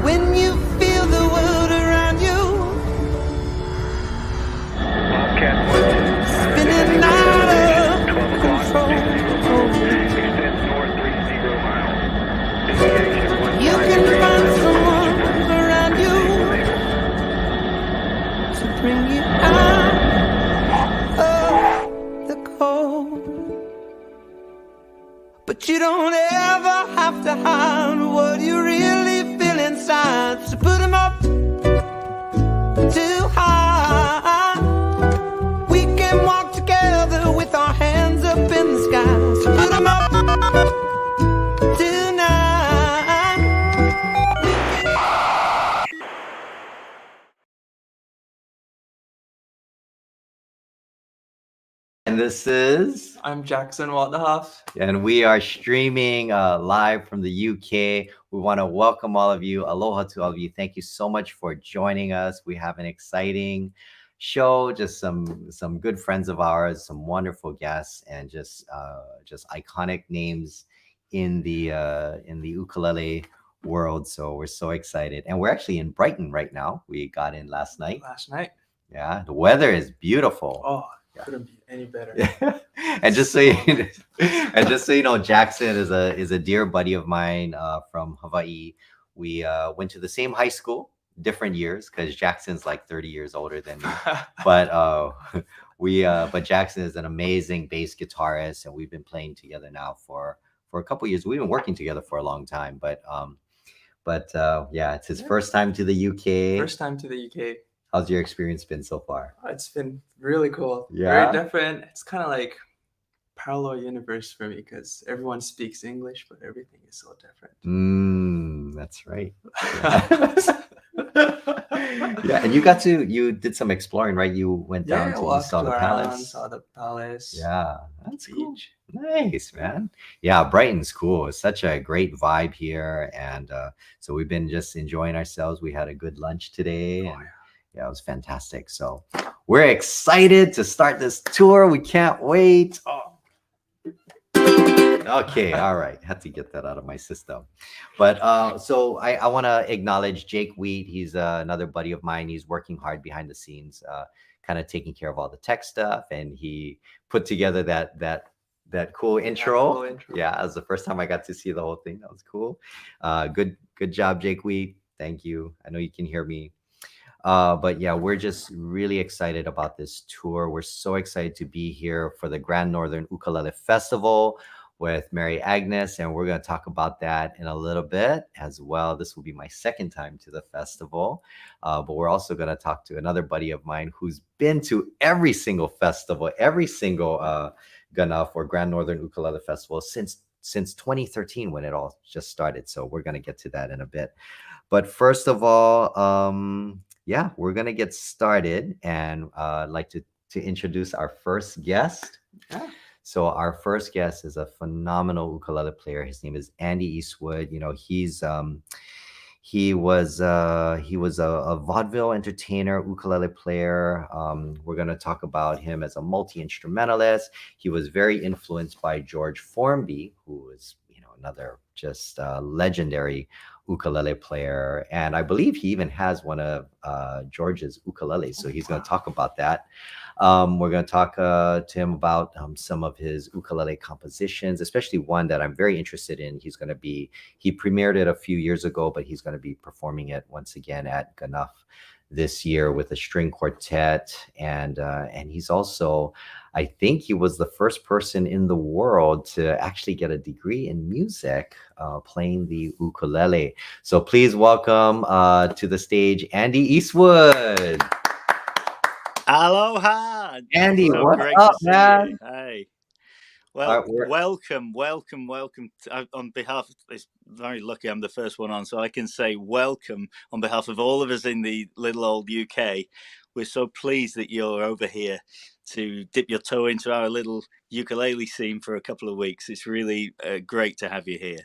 When you feel the world around you spinning out of control, you can find someone around you to bring you out of the cold. But you don't ever have to hide what you really feel inside. So put 'em up too high. We can walk together with our hands up in the sky. So put 'em up tonight. And this is, I'm Jackson Waldhoff. and we are streaming live from the UK. We want to welcome all of you. Aloha to all of you. Thank you so much for joining us. We have an exciting show, just some good friends of ours, some wonderful guests, and just iconic names in the ukulele world. So we're so excited, and we're actually in Brighton right now. We got in last night. Yeah, the weather is beautiful. Oh, couldn't be any better. and just so you know, Jackson is a dear buddy of mine from Hawaii. We went to the same high school, different years, because Jackson's like 30 years older than me. But but Jackson is an amazing bass guitarist, and we've been playing together now for a couple years. We've been working together for a long time, but yeah, it's his first time to the UK. First time to the UK. How's your experience been so far? It's been really cool. Yeah. Very different. It's kind of like parallel universe for me because everyone speaks English, but everything is so different. That's right. Yeah, and you did some exploring, right? You went down to saw the palace. Saw the palace. Yeah, that's cool. Nice, man. Yeah, Brighton's cool. It's such a great vibe here, and so we've been just enjoying ourselves. We had a good lunch today, and yeah, it was fantastic. So we're excited to start this tour. We can't wait. Okay, all right. Had to get that out of my system. But so I want to acknowledge Jake Wheat. He's another buddy of mine. He's working hard behind the scenes, kind of taking care of all the tech stuff. And he put together that cool intro. Cool intro. Yeah, it was the first time I got to see the whole thing. That was cool. Good job, Jake Wheat. Thank you. I know you can hear me. But yeah, we're just really excited about this tour. We're so excited to be here for the Grand Northern Ukulele Festival with Mary Agnes, and we're going to talk about that in a little bit as well. This will be my second time to the festival, but we're also going to talk to another buddy of mine who's been to every single festival, every single Ganoff or Grand Northern Ukulele Festival since 2013 when it all just started. So we're going to get to that in a bit. But first of all, yeah, we're going to get started, and I'd like to introduce our first guest. Yeah. So our first guest is a phenomenal ukulele player. His name is Andy Eastwood. You know, he was a vaudeville entertainer, ukulele player. We're going to talk about him as a multi-instrumentalist. He was very influenced by George Formby, who is, you know, another just legendary ukulele player, and I believe he even has one of George's ukuleles, so he's going to talk about that. We're going to talk to him about some of his ukulele compositions, especially one that I'm very interested in. He premiered it a few years ago, but he's going to be performing it once again at Ganoff this year with a string quartet, and he's also, I think he was the first person in the world to actually get a degree in music, playing the ukulele. So please welcome to the stage Andy Eastwood. Aloha, Andy. so What's great up, to see man? you. Hey, well, We're- welcome. On behalf of, it's very lucky I'm the first one on, so I can say welcome on behalf of all of us in the little old UK. We're so pleased that you're over here to dip your toe into our little ukulele scene for a couple of weeks. It's really great to have you here.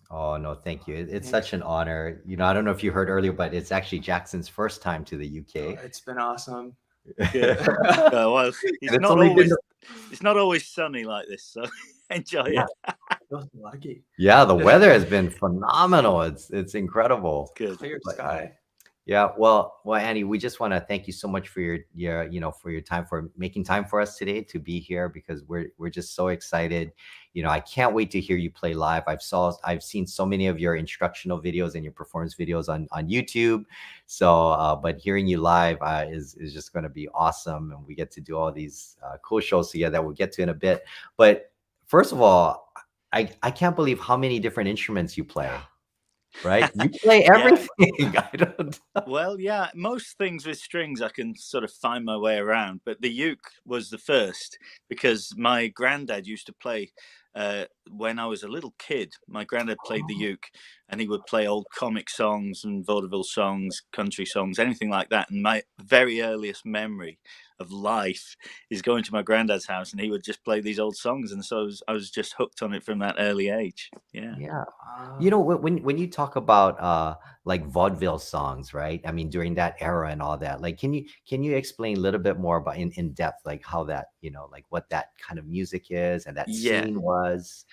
Oh no, thank you. It's Thank such an honor. I don't know if you heard earlier, but it's actually Jackson's first time to the you. UK. It's been awesome. Good. And Well, it's only been it's not always sunny like this, so enjoy yeah, it. I feel so lucky. yeah, the weather has been phenomenal. It's incredible. Good. Clear But sky. yeah, well, Andy, we just want to thank you so much for your time, for making time for us today to be here, because we're just so excited. I can't wait to hear you play live. I've seen so many of your instructional videos and your performance videos on YouTube. So, but hearing you live is just going to be awesome, and we get to do all these cool shows together that we'll get to in a bit. But first of all, I can't believe how many different instruments you play. Right? You play everything. I don't know. Well, yeah, most things with strings I can sort of find my way around, but the uke was the first because my granddad used to play when I was a little kid. My granddad played the uke, and he would play old comic songs and vaudeville songs, country songs, anything like that. And my very earliest memory of life is going to my granddad's house, and he would just play these old songs, and so I was just hooked on it from that early age. Yeah. Yeah. When you talk about like vaudeville songs, right? I mean, during that era and all that, like, can you explain a little bit more about in depth, like how that, like what that kind of music is and that Yeah. scene was?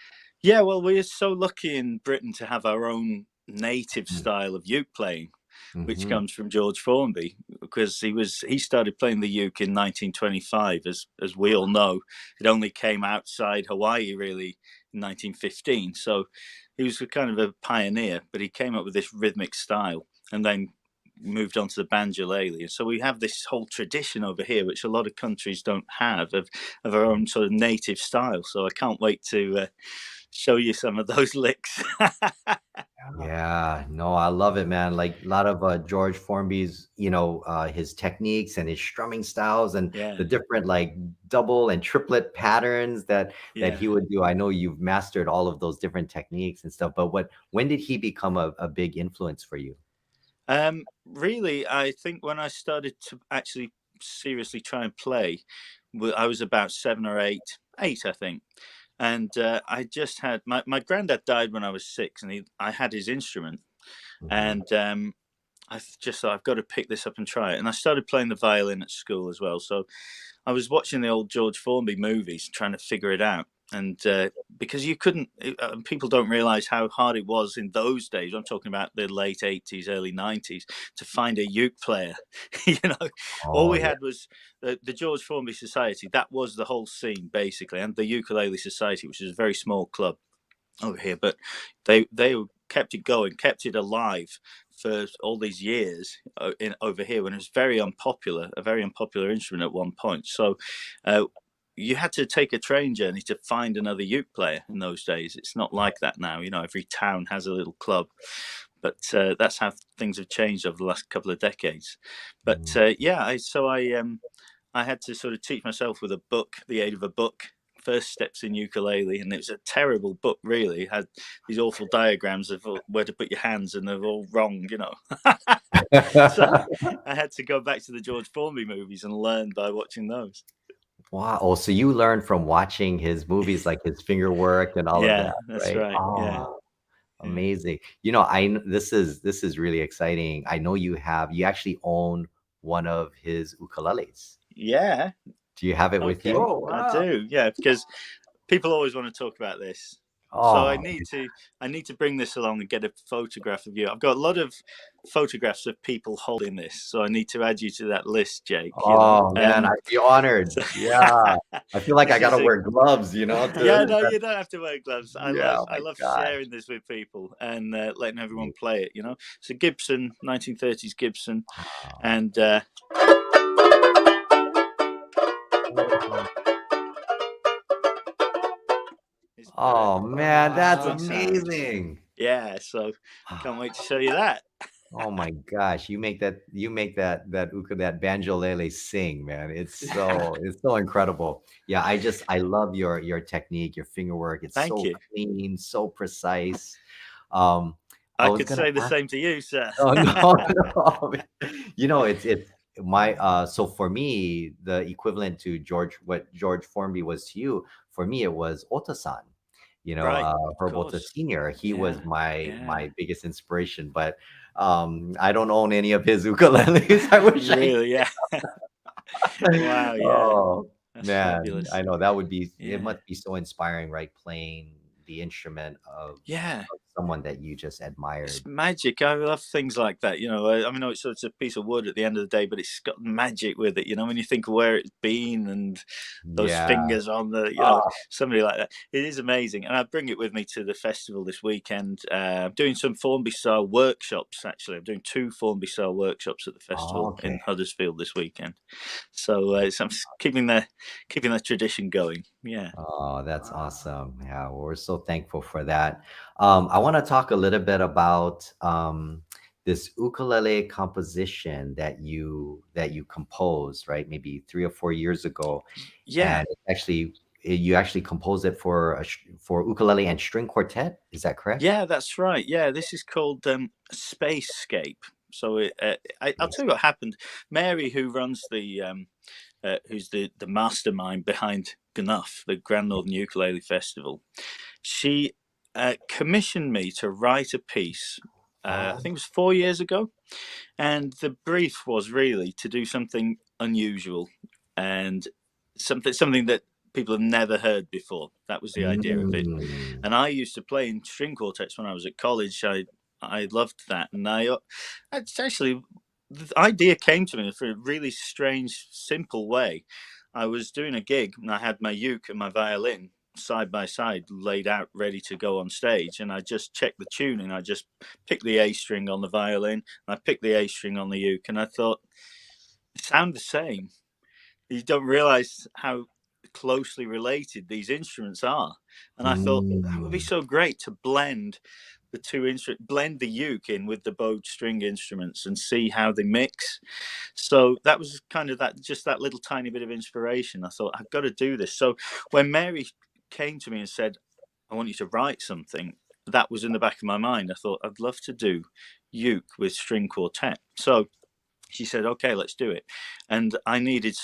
Yeah, well, we're so lucky in Britain to have our own native style of uke playing, which comes from George Formby, because he started playing the uke in 1925. As we all know, it only came outside Hawaii really in 1915. So he was kind of a pioneer, but he came up with this rhythmic style and then moved on to the banjolele. And so we have this whole tradition over here, which a lot of countries don't have, of our own sort of native style. So I can't wait to show you some of those licks. Yeah, no, I love it, man. Like a lot of George Formby's, his techniques and his strumming styles and Yeah. the different like double and triplet patterns that he would do. I know you've mastered all of those different techniques and stuff, but when did he become a big influence for you? Really, I think when I started to actually seriously try and play, I was about 7 or 8, I think. And I just had my granddad died when I was 6, and I had his instrument, and I just thought I've got to pick this up and try it. And I started playing the violin at school as well. So I was watching the old George Formby movies, trying to figure it out. And because you couldn't, people don't realize how hard it was in those days. I'm talking about the late 80s, early 90s, to find a uke player. All we had was the George Formby Society. That was the whole scene, basically, and the Ukulele Society, which is a very small club over here. But they kept it going, kept it alive for all these years over here, when it was a very unpopular instrument at one point. So you had to take a train journey to find another uke player in those days. It's not like that now. Every town has a little club, but that's how things have changed over the last couple of decades. But I had to sort of teach myself with the aid of a book, First Steps in Ukulele, and it was a terrible book, really. It had these awful diagrams of where to put your hands, and they're all wrong, So I had to go back to the George Formby movies and learn by watching those. Wow. Oh, so you learned from watching his movies, like his finger work and all of that, that's right? right. Oh, yeah. Amazing. This is really exciting. I know you actually own one of his ukuleles. Yeah. Do you have it with you? Oh, wow. I do. Yeah, because people always want to talk about this. Oh, So I need to bring this along and get a photograph of you. I've got a lot of photographs of people holding this, so I need to add you to that list, Jake. Man, I'd be honored. Yeah, I feel like I gotta wear gloves, Yeah, no, you don't have to wear gloves. I love gosh. sharing this with people and letting everyone play it. It's a Gibson, 1930s Gibson, and. Oh man, that's Good sound. amazing. Yeah, so can't wait to show you that. Oh my gosh, you make that that banjolele sing, man. It's so incredible. Yeah, I love your technique, your finger work. It's Thank so you. clean, so precise. I was could gonna say the ask- same to you, sir. Oh no, no. It's so for me, the equivalent to what George Formby was to you, for me it was Otasan. Right, of Herb Ota course. Senior. He was Yeah, my yeah. biggest inspiration. But I don't own any of his ukuleles. I wish I Really, yeah. Wow, yeah. Oh That's man, fabulous. I know that would be it Yeah. must be so inspiring, right? Playing the instrument Yeah. of someone that you just It's admired. magic. I love things like that. I mean, it's a piece of wood at the end of the day, but it's got magic with it. When you think of where it's been and those Yeah. fingers on Oh, somebody like that. It is amazing. And I bring it with me to the festival this weekend. I'm doing some Formby style workshops, actually. I'm doing 2 Formby style workshops at the festival okay. in Huddersfield this weekend. So, I'm keeping the tradition going. Yeah. Oh, that's awesome. Yeah, well, we're so thankful for that. I want to talk a little bit about this ukulele composition that you composed, right? Maybe 3 or 4 years ago, Yeah. and you actually composed it for ukulele and string quartet. Is that correct? Yeah, that's right. Yeah, this is called Spacescape. So I'll tell you what happened. Mary, who runs who's the mastermind behind GNUF, the Grand Northern Ukulele Festival, she commissioned me to write a piece. I Oh, think it was 4 years ago, and the brief was really to do something unusual and something that people have never heard before. That was the idea of it. mm, And I used to play in string quartets when I was at college. I loved that, and it's actually the idea came to me for a really strange, simple way. I was doing a gig, and I had my uke and my violin side by side, laid out, ready to go on stage, and I just checked the tuning. I just picked the A string on the violin, and I picked the A string on the uke, and I thought they sound the same. You don't realize how closely related these instruments are. And I thought that would be mm, so great to blend the two instruments, blend the uke in with the bowed string instruments and see how they mix. So that was kind of that little tiny bit of inspiration. I thought, I've got to do this. So when Mary came to me and said, I want you to write something, that was in the back of my mind. I thought, I'd love to do uke with string quartet. So she said, "Okay, let's do it." And I needed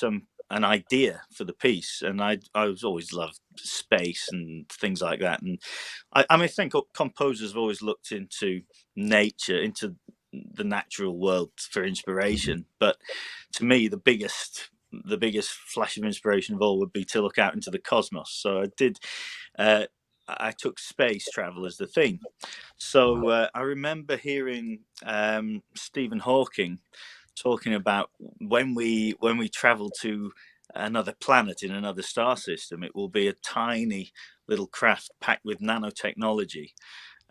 an idea for the piece, and I was always loved space and things like that. And I mean, I think composers have always looked into nature, into the natural world for inspiration. But to me, the biggest flash of inspiration of all would be to look out into the cosmos. So I did. Uh, I took space travel as the theme. wow. So I remember hearing Stephen Hawking talking about when we travel to another planet in another star system, it will be a tiny little craft packed with nanotechnology,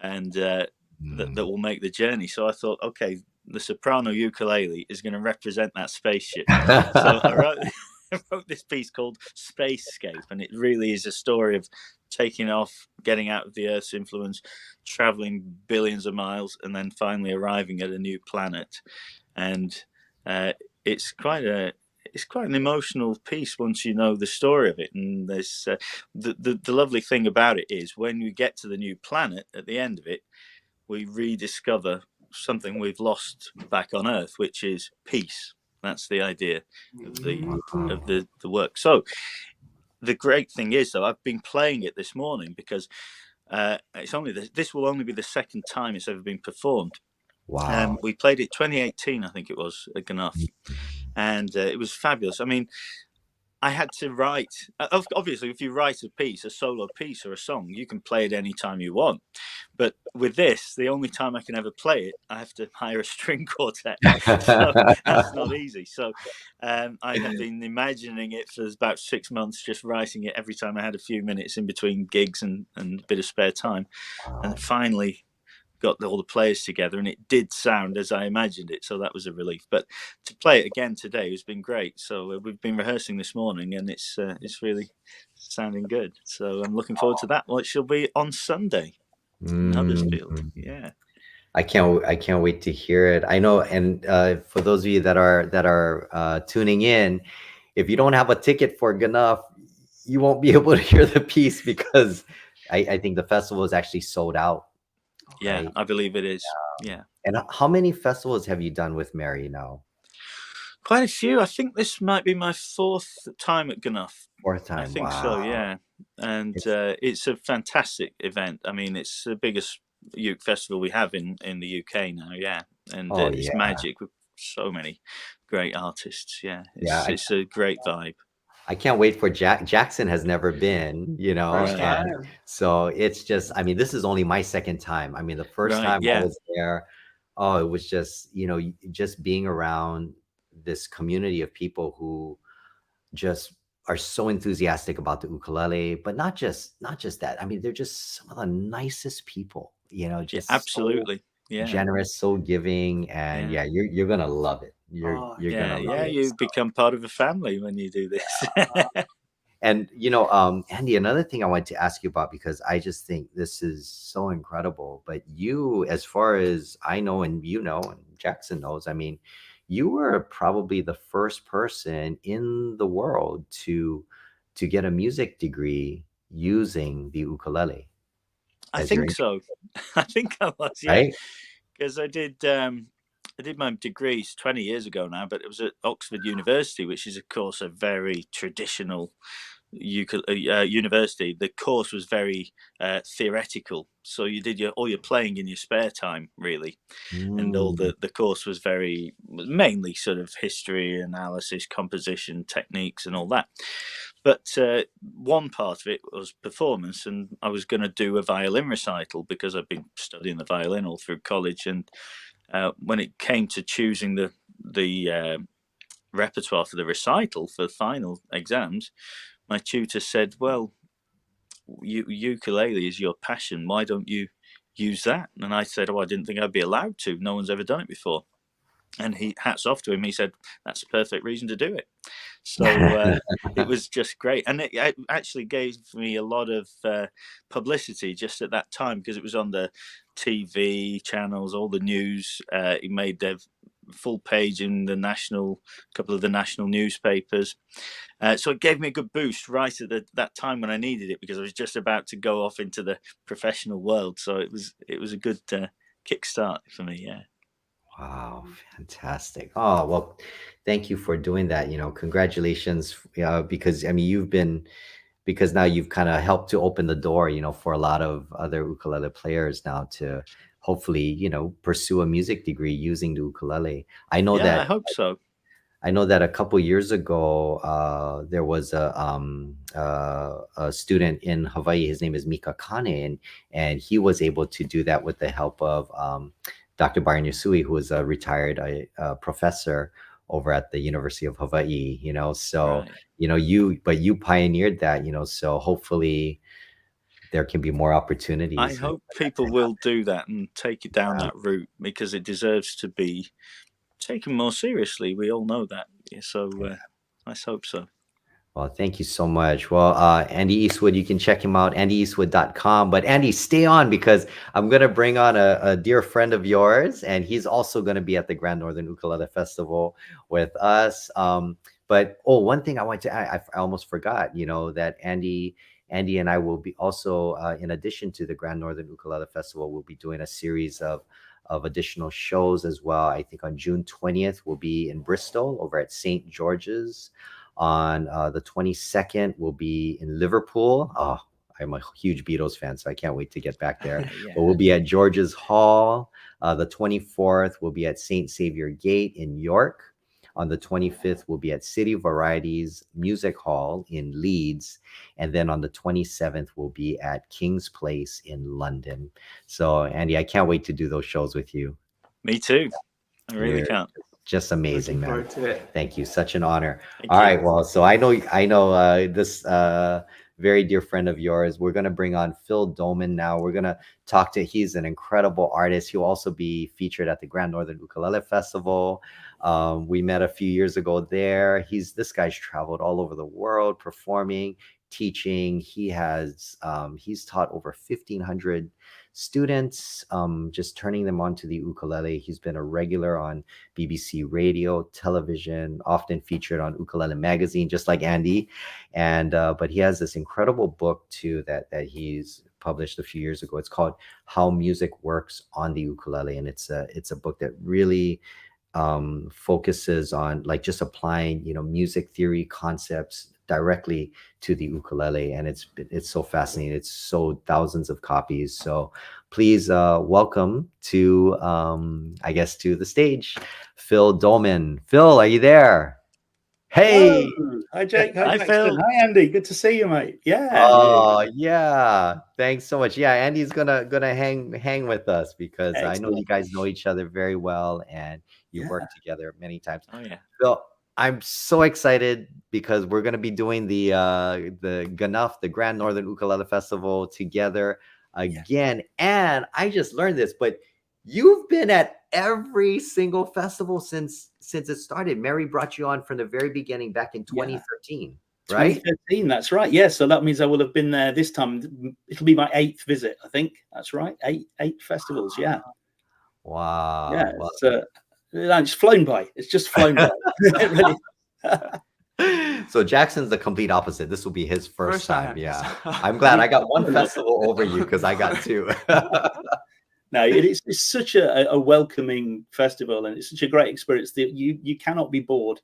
and that Mm. will make the journey. So I thought, okay, the soprano ukulele is going to represent that spaceship. So I wrote I wrote this piece called Spacescape, and it really is a story of taking off, getting out of the Earth's influence, traveling billions of miles, and then finally arriving at a new planet. And uh, it's quite an emotional piece once you know the story of it. And there's the lovely thing about it is when we get to the new planet at the end of it, we rediscover something we've lost back on Earth, which is peace. That's the idea of Wow. the work. So the great thing is, though, I've been playing it this morning because this will only be the second time it's ever been performed. Wow. We played it 2018, I think it was, at GNUF, and it was fabulous. I mean, I had to write. Obviously, if you write a solo piece or a song, you can play it any time you want. But with this, the only time I can ever play it, I have to hire a string quartet. So that's not easy. So I have been imagining it for about 6 months, just writing it every time I had a few minutes in between gigs and a bit of spare time. And Wow. finally got all the players together, and it did sound as I imagined it, so that was a relief. But to play it again today has been great. So we've been rehearsing this morning, and it's really sounding good. So I'm looking forward to that, which will be on Sunday in Mm. Huddersfield. Yeah. I can't wait to hear it. I know, and for those of you that are tuning in, if you don't have a ticket for GNUF, you won't be able to hear the piece because I think the festival is actually sold out, Yeah, right? I believe it is. Yeah. And how many festivals have you done with Mary now? Quite a few. I think this might be my fourth time at Gnuff. Fourth I time. think Wow. so, yeah. And it's a fantastic event. I mean, it's the biggest uke festival we have in the UK now, yeah. And Oh it's yeah. magic with so many great artists. Yeah, Yeah. it's a great vibe. I can't wait for Jackson has never been, First Right. and time. so it's just, I mean, this is only my second time. I mean, the first Right, time I yeah. was there, oh, it was just, just being around this community of people who just are so enthusiastic about the ukulele, but not just that. I mean, they're just some of the nicest people, Yeah, just so absolutely. Yeah. generous, so giving, and Yeah. yeah, you're gonna love it. You're Oh, you're Yeah, gonna love yeah, it. you become part of a family when you do this. And Andy, another thing I want to ask you about, because I just think this is so incredible. But you, as far as I know, and and Jackson knows, I mean, you were probably the first person in the world to get a music degree using the ukulele I as your think so. I think I was, yeah. right? Because I did my degrees 20 years ago now, but it was at Oxford University, which is of course a very traditional university. The course was very theoretical, so you did all your playing in your spare time, really, and all Mm. the course was mainly sort of history, analysis, composition techniques, and all that. But one part of it was performance, and I was going to do a violin recital because I've been studying the violin all through college. And when it came to choosing the repertoire for the recital for the final exams, my tutor said, "Well, ukulele is your passion. Why don't you use that?" And I said, "Oh, I didn't think I'd be allowed to. No one's ever done it before." And hats off to him. He said, "That's a perfect reason to do it." So it was just great, and it actually gave me a lot of publicity just at that time because it was on the TV channels, all the news. It made their full page in couple of the national newspapers. So it gave me a good boost right at that time when I needed it, because I was just about to go off into the professional world. So it was a good kickstart for me. Yeah. Wow, fantastic. Oh, well, thank you for doing that. Congratulations, because I mean, because now you've kind of helped to open the door, for a lot of other ukulele players now to hopefully, pursue a music degree using the ukulele. I know Yeah, I that hope so. I know that a couple years ago, there was a student in Hawaii. His name is Mika Kane, and he was able to do that with the help of Dr. Byron Yasui, who is a retired professor over at the University of Hawaii. So Right. you pioneered that. So hopefully there can be more opportunities. I hope people will do that and take it down that route, because it deserves to be taken more seriously. We all know that. So let's hope so. Well, thank you so much. Well, Andy Eastwood, you can check him out, andyeastwood.com. But Andy, stay on, because I'm going to bring on a dear friend of yours, and he's also going to be at the Grand Northern Ukulele Festival with us. But one thing I want to add, I almost forgot, that Andy and I will be also, in addition to the Grand Northern Ukulele Festival, we'll be doing a series of additional shows as well. I think on June 20th, we'll be in Bristol over at St. George's. On the 22nd, we'll be in Liverpool. Oh, I'm a huge Beatles fan, so I can't wait to get back there. Yeah. But we'll be at George's Hall. The 24th, we'll be at St. Saviour Gate in York. On the 25th, we'll be at City Varieties Music Hall in Leeds. And then on the 27th, we'll be at King's Place in London. So, Andy, I can't wait to do those shows with you. Me too. I really You're can't. Just amazing, Looking man. forward to it. Thank you. Such an honor. Thank All you. right. Well, so I know this very dear friend of yours. We're going to bring on Phil Doleman now. We're going to talk to, he's an incredible artist. He'll also be featured at the Grand Northern Ukulele Festival. We met a few years ago there. This guy's traveled all over the world performing, teaching. He's taught over 1,500 students, just turning them onto the ukulele. He's been a regular on BBC radio, television, often featured on Ukulele Magazine, just like Andy. And but he has this incredible book too that he's published a few years ago. It's called How Music Works on the Ukulele, and it's a book that really focuses on like just applying, music theory concepts directly to the ukulele, and it's so fascinating. It's sold thousands of copies. So please welcome to I guess to the stage, Phil Doleman. Phil, are you there? Hello. Hey. Hi, Jake. Hi, Hi, Jackson. Phil. Hi, Andy. Good to see you, mate. Yeah. Oh yeah, thanks so much. Yeah, Andy's gonna hang with us because I know you Excellent. guys know each other very well and you Yeah. work together many times. Oh yeah. So I'm so excited because we're gonna be doing the GNUF, the Grand Northern Ukulele Festival together again. And I just learned this, but you've been at every single festival since it started. Mary brought you on from the very beginning back in 2013. Right? 2013, that's right. Yeah, so that means I will have been there this time. It'll be my 8th visit, I think. That's right. Eight festivals, yeah. Wow. Yeah, Wow. it's flown by. It's just flown by. Really. So Jackson's the complete opposite. This will be his first time. time. Yeah. I'm glad I got one festival over you because I got 2. No, it's such a welcoming festival, and it's such a great experience that you cannot be bored.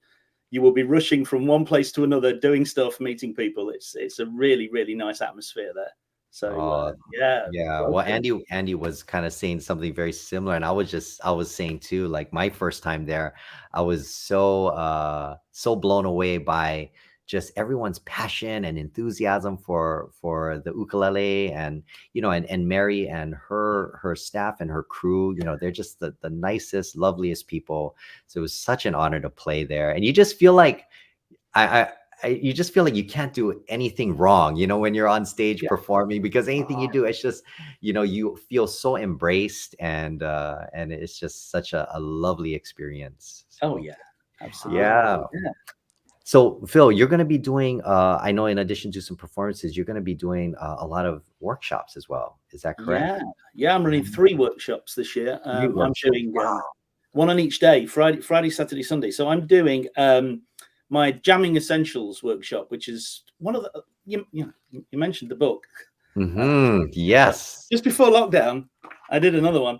You will be rushing from one place to another, doing stuff, meting people. It's a really, really nice atmosphere there. So yeah. Well, Andy was kind of saying something very similar, and I was saying too, like my first time there, I was so blown away by just everyone's passion and enthusiasm for the ukulele, and and Mary and her staff and her crew, they're just the nicest, loveliest people. So it was such an honor to play there, and you just feel like you just feel like you can't do anything wrong, when you're on stage performing, because anything you do, it's just, you feel so embraced, and it's just such a lovely experience. Oh yeah, absolutely. Yeah. So Phil, you're going to be doing, I know in addition to some performances, you're going to be doing a lot of workshops as well. Is that correct? Yeah. I'm running 3 workshops this year. I'm doing one on each day, Friday, Saturday, Sunday. So I'm doing my Jamming Essentials workshop, which is one of the, you mentioned the book. Yes. Just before lockdown, I did another one.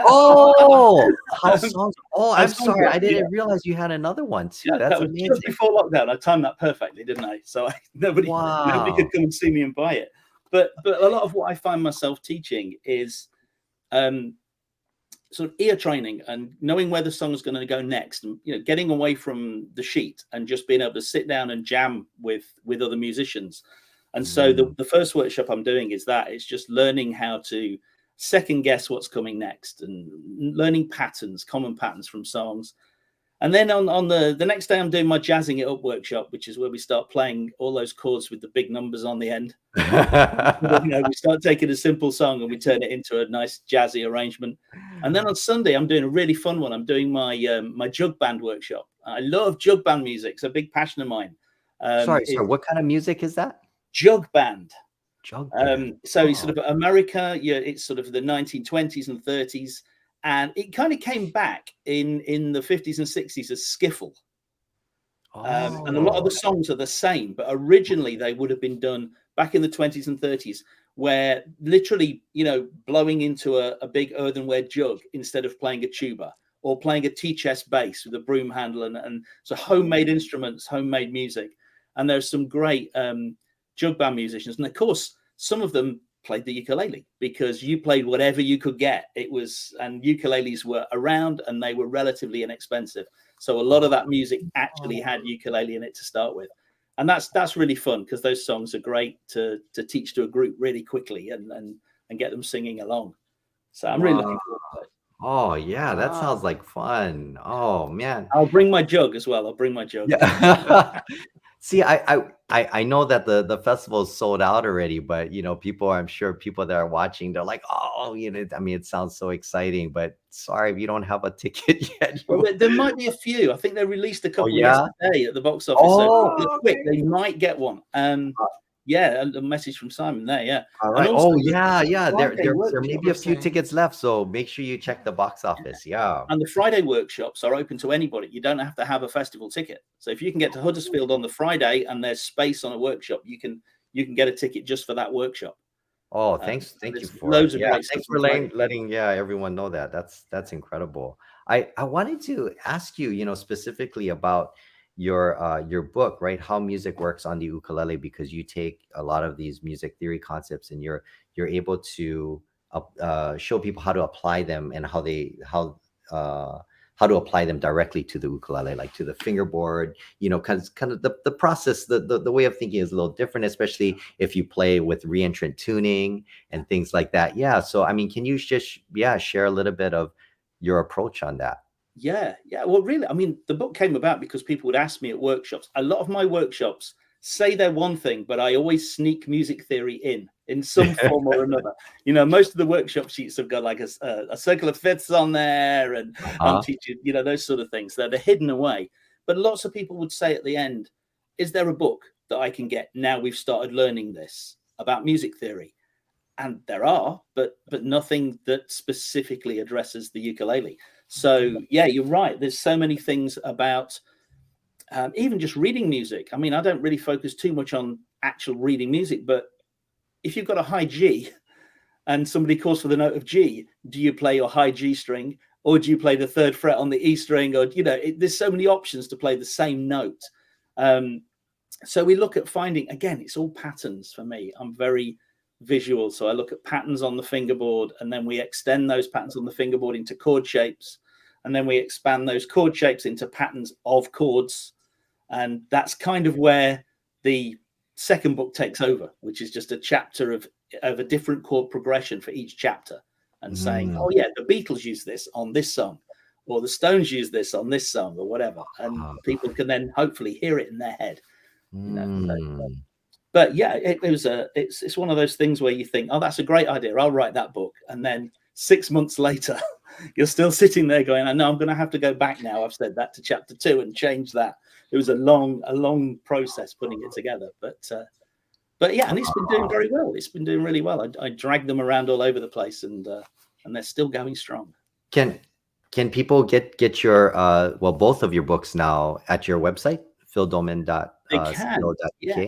Oh, I'm sorry. I didn't realize you had another one too. Yeah, That's that was amazing. just before lockdown. I timed that perfectly, didn't I? So nobody could come and see me and buy it. But a lot of what I find myself teaching is sort of ear training and knowing where the song is going to go next, and getting away from the sheet and just being able to sit down and jam with other musicians. And so the first workshop I'm doing is that it's just learning how to second guess what's coming next and learning patterns, common patterns from songs. And then on the next day, I'm doing my Jazzing It Up workshop, which is where we start playing all those chords with the big numbers on the end. We start taking a simple song and we turn it into a nice jazzy arrangement. And then on Sunday, I'm doing a really fun one. I'm doing my my jug band workshop. I love jug band music. It's a big passion of mine. Sorry, what kind of music is that? Jug band. Jug band. So sort of America, it's sort of the 1920s and 30s. And it kind of came back in the 50s and 60s as skiffle. And a lot of the songs are the same, but originally they would have been done back in the 20s and 30s, where literally, blowing into a big earthenware jug instead of playing a tuba, or playing a tea-chest bass with a broom handle, and so homemade instruments, homemade music. And there's some great jug band musicians. And of course, some of them played the ukulele because you played whatever you could get. And ukuleles were around and they were relatively inexpensive. So a lot of that music actually had ukulele in it to start with. And that's really fun because those songs are great to teach to a group really quickly and get them singing along. So I'm really looking forward to it. Oh yeah, that sounds like fun. Oh man. I'll bring my jug as well. I'll bring my jug. Yeah. See, I know that the festival is sold out already, but I'm sure people that are watching, they're like, oh, I mean, it sounds so exciting, but sorry if you don't have a ticket yet. Well, there might be a few. I think they released a couple yesterday at the box office. So quick, they might get one. Yeah, a message from Simon there. Yeah. All right. There may be a few tickets left, so make sure you check the box office. Yeah. And the Friday workshops are open to anybody. You don't have to have a festival ticket. So if you can get to Huddersfield on the Friday and there's space on a workshop, you can get a ticket just for that workshop. Oh, thank you for loads of great thanks for letting everyone know that. That's incredible. I wanted to ask you, specifically about your book, right? How music works on the ukulele, because you take a lot of these music theory concepts and you're able to show people how to apply them and how to apply them directly to the ukulele, like to the fingerboard, because kind of the process, the way of thinking is a little different, especially if you play with reentrant tuning and things like that. Yeah. So, I mean, can you just, share a little bit of your approach on that? Yeah. Well, really, I mean, the book came about because people would ask me at workshops. A lot of my workshops say they're one thing, but I always sneak music theory in some form or another. Most of the workshop sheets have got like a circle of fifths on there, and I'm teaching, those sort of things. They're hidden away. But lots of people would say at the end, is there a book that I can get now we've started learning this about music theory? And there are, but nothing that specifically addresses the ukulele. So yeah, you're right. There's so many things about even just reading music. I mean, I don't really focus too much on actual reading music, but if you've got a high G and somebody calls for the note of G, do you play your high G string, or do you play the third fret on the E string? Or, there's so many options to play the same note. So we look at finding, again, it's all patterns for me. I'm very visual. So I look at patterns on the fingerboard, and then we extend those patterns on the fingerboard into chord shapes. And then we expand those chord shapes into patterns of chords. And that's kind of where the second book takes over, which is just a chapter of a different chord progression for each chapter, and saying, oh yeah, the Beatles use this on this song, or the Stones use this on this song, or whatever. And people can then hopefully hear it in their head. But yeah, it's one of those things where you think, oh, that's a great idea, I'll write that book. And then 6 months later, you're still sitting there going, I know I'm going to have to go back now. I've said that to chapter 2 and change that. It was a long process putting it together, but yeah, and it's been doing very well. It's been doing really well. I drag them around all over the place, and they're still going strong. Can people get your both of your books now at your website, phildoleman.co.uk? Yeah.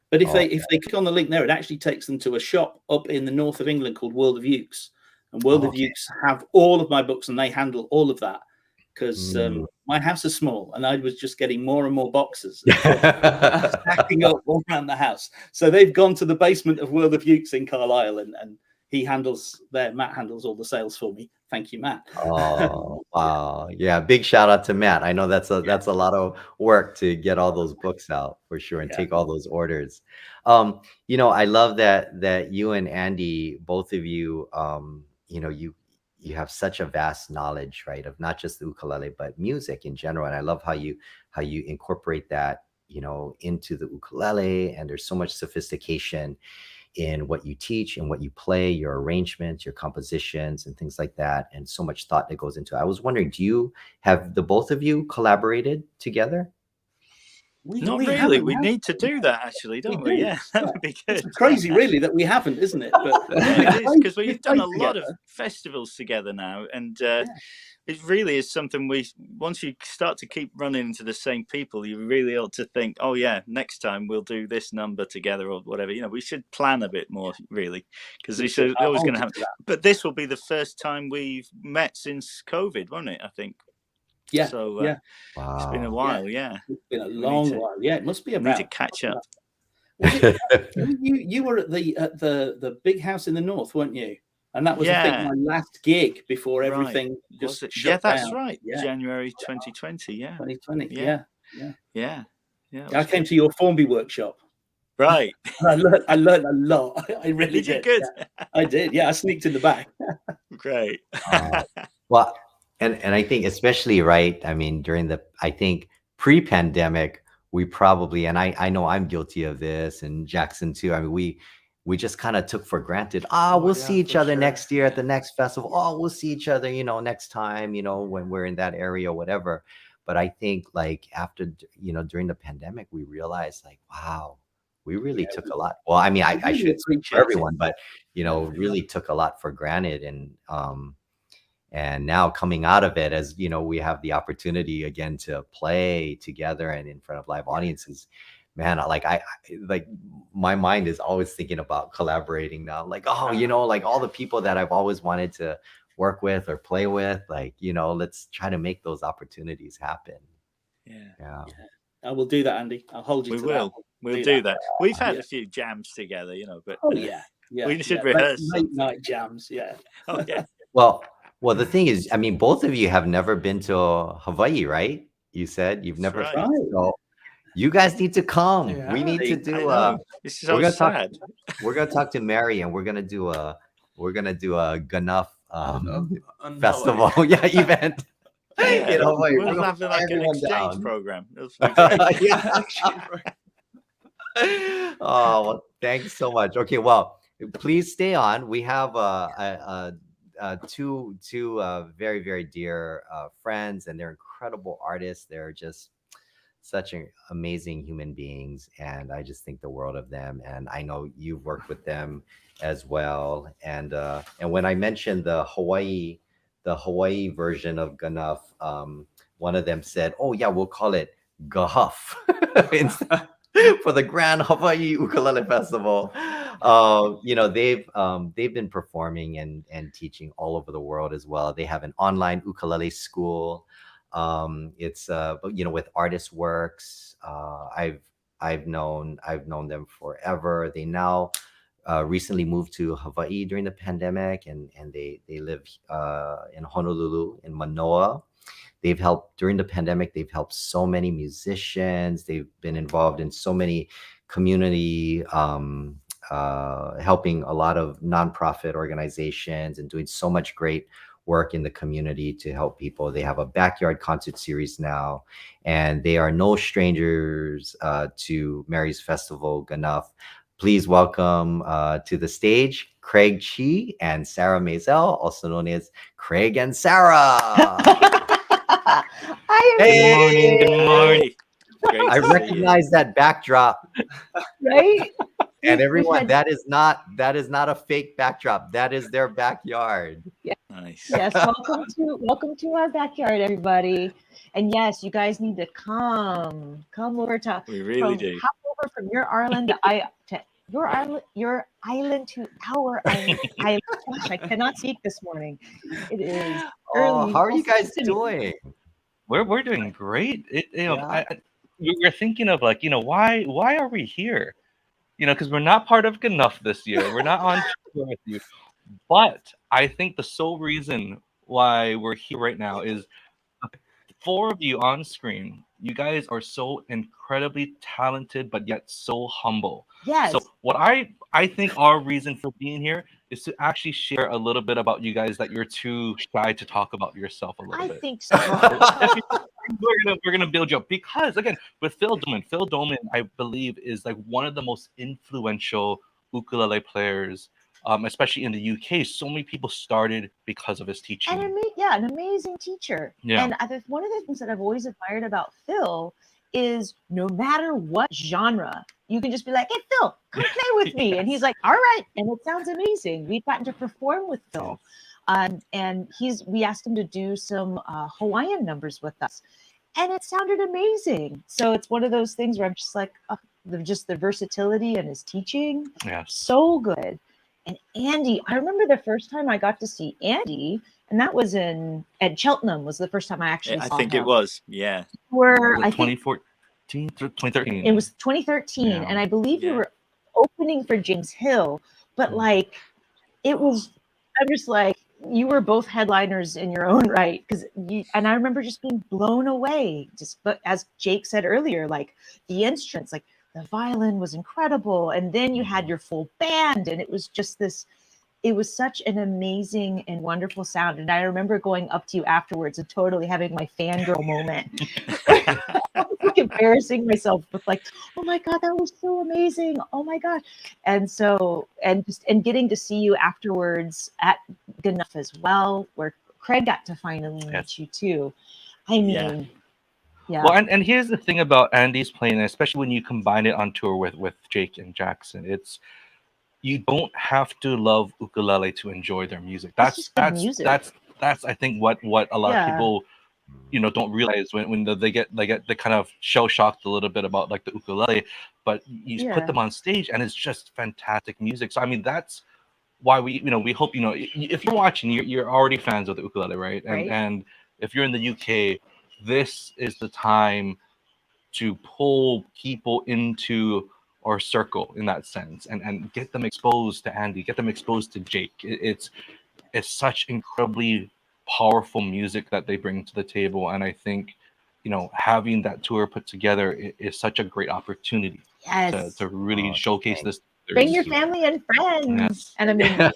But if they click on the link there, it actually takes them to a shop up in the north of England called World of Ukes, and World of Ukes have all of my books, and they handle all of that. Because my house is small, and I was just getting more and more boxes stacking up all around the house. So they've gone to the basement of World of Ukes in Carlisle, and he handles there. Matt handles all the sales for me. Thank you, Matt. Oh, wow. Yeah. Big shout out to Matt. I know that's a lot of work to get all those books out for sure, and take all those orders. I love that you and Andy, both of you, you have such a vast knowledge, right, of not just the ukulele, but music in general. And I love how you incorporate that, into the ukulele. And there's so much sophistication in what you teach and what you play, your arrangements, your compositions, and things like that. And so much thought that goes into it. I was wondering, have the both of you collaborated together? Not really. We need to do that, actually, don't we? Yeah, that would be good. It's crazy, really, that we haven't, isn't it? But it is, because we've done a lot of festivals together now, and it really is something once you start to keep running into the same people, you really ought to think, oh yeah, next time we'll do this number together or whatever. We should plan a bit more, really, because it's always going to happen. But this will be the first time we've met since COVID, won't it? I think. Yeah. So wow. It's been a while. Yeah. It's been a long while. Yeah, it must be about. We need to catch up. You were at the big house in the north, weren't you? And that was I think my last gig before everything just shut down. That's right. Yeah. January 2020. Yeah. 2020. Yeah. I came to your Formby workshop. Right. I learned a lot. I really did. Good. Yeah. I did. Yeah, I sneaked in the back. Great. Well, and I think especially, right, I mean, I think pre-pandemic, we probably, and I know I'm guilty of this, and Jackson too. I mean, we just kind of took for granted. We'll see each other next year at the next festival. We'll see each other, next time, when we're in that area or whatever. But I think like after, during the pandemic, we realized like, wow, we really took a lot. Well, I mean, I should speak for everyone, but, really took a lot for granted. And now coming out of it, as we have the opportunity again to play together and in front of live audiences, man, I my mind is always thinking about collaborating now. Like, like all the people that I've always wanted to work with or play with, like, let's try to make those opportunities happen. Yeah. I will do that, Andy. I'll hold you We to will. that. We'll do that. We've had Yeah. a few jams together, but Oh yeah. we should yeah. rehearse Late something. night jams. Yeah. Oh yeah. Well, the thing is, I mean, both of you have never been to Hawaii, right? You said you've That's never. right. So you guys need to come. We Yeah, need to I do. know. It's so we're gonna sad. We're gonna talk to Mary, and we're gonna do a Ganuff on festival, Hawaii. yeah, event. Yeah. Hawaii. We're We'll gonna have fly like an everyone exchange down. program. It'll be great. Yeah. Oh, well, thanks so much. Okay, well, please stay on. We have two very, very dear friends, and they're incredible artists. They're just such amazing human beings, and I just think the world of them. And I know you've worked with them as well. And when I mentioned the Hawaii version of Ganuff, one of them said, "Oh yeah, we'll call it Gahuff." For the Grand Hawaii Ukulele Festival. They've been performing and teaching all over the world as well. They have an online ukulele school. It's with Artist Works. I've known them forever. They now recently moved to Hawaii during the pandemic, and they live in Honolulu, in Manoa. They've helped during the pandemic. They've helped so many musicians. They've been involved in so many community, helping a lot of nonprofit organizations and doing so much great work in the community to help people. They have a backyard concert series now, and they are no strangers to Mary's Festival Ganuff. Please welcome to the stage Craig Chee and Sarah Maisel, also known as Craig and Sarah. Hi, Hey! Good morning. Great I to see you. recognize that backdrop, right? and We've everyone, had- that is not a fake backdrop. That is their backyard. Nice. Yes, welcome to our backyard, everybody. And yes, you guys need to come over to We really do. hop over from your island to your island to our island. Gosh, I cannot speak this morning. It is Oh, early. how are you guys Listen, doing? We're doing great. Yeah. We're thinking of why are we here? Because we're not part of Ganuff this year. We're not on tour with you. But I think the sole reason why we're here right now is the four of you on screen. You guys are so incredibly talented, but yet so humble. Yes. So what I think our reason for being here is to actually share a little bit about you guys that you're too shy to talk about yourself a little I bit. think so. We're gonna build you up because again with Phil Doleman, I believe is like one of the most influential ukulele players, especially in the UK. So many people started because of his teaching. An amazing teacher. Yeah. And one of the things that I've always admired about Phil is no matter what genre, you can just be like, "Hey, Phil, come play with me," and he's like, "All right," and it sounds amazing. We've gotten to perform with Phil, and we asked him to do some Hawaiian numbers with us, and it sounded amazing. So it's one of those things where I'm just like, just the versatility and his teaching, so good. And Andy, I remember the first time I got to see Andy, and that was at Cheltenham. Was the first time I actually saw him. I think it was. Yeah. Where I 2014, 2013. it was 2013, and I believe you were opening for James Hill, but like it was. I'm just like, you were both headliners in your own right, and I remember just being blown away. But as Jake said earlier, like the instruments, like the violin was incredible, and then you had your full band, and it was just this. It was such an amazing and wonderful sound, and I remember going up to you afterwards and totally having my fangirl moment. I was like embarrassing myself with like, "Oh my god, that was so amazing! Oh my god!" And so, and getting to see you afterwards at Ganuff as well, where Craig got to finally meet you too. I mean, yeah. Well, and here's the thing about Andy's playing, especially when you combine it on tour with Jake and Jackson, you don't have to love ukulele to enjoy their music. That's I think what a lot of people don't realize when they get kind of shell shocked a little bit about like the ukulele, but you put them on stage and it's just fantastic music. So I mean that's why we hope, if you're watching, you're already fans of the ukulele, right? Right. And if you're in the UK, this is the time to pull people into our circle in that sense, and get them exposed to Andy, get them exposed to Jake. It's such incredibly powerful music that they bring to the table, and I think having that tour put together is such a great opportunity Yes. to really showcase this. Bring your family and friends. Yes. And I mean,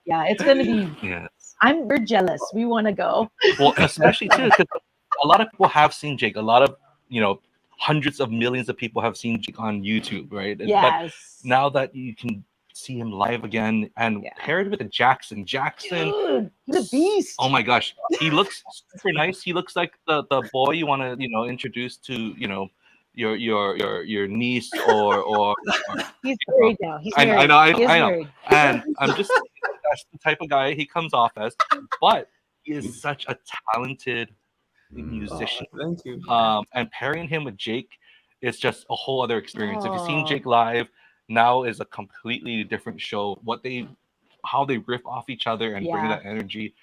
yeah, it's going to be, Yes. we're jealous. We want to go. Well, especially too, because a lot of people have seen Jake. A lot of, hundreds of millions of people have seen Jake on YouTube, right? Yes. But now that you can see him live again, and paired with Jackson. Dude, the beast. Oh my gosh, he looks super nice. He looks like the boy you want to introduce to your niece or he's married now. He's married. I know. Married. And I'm just that's the type of guy he comes off as, but he is such a talented musician. Thank you. And pairing him with Jake is just a whole other experience. If you've seen Jake live, now is a completely different show. How they riff off each other and bring that energy,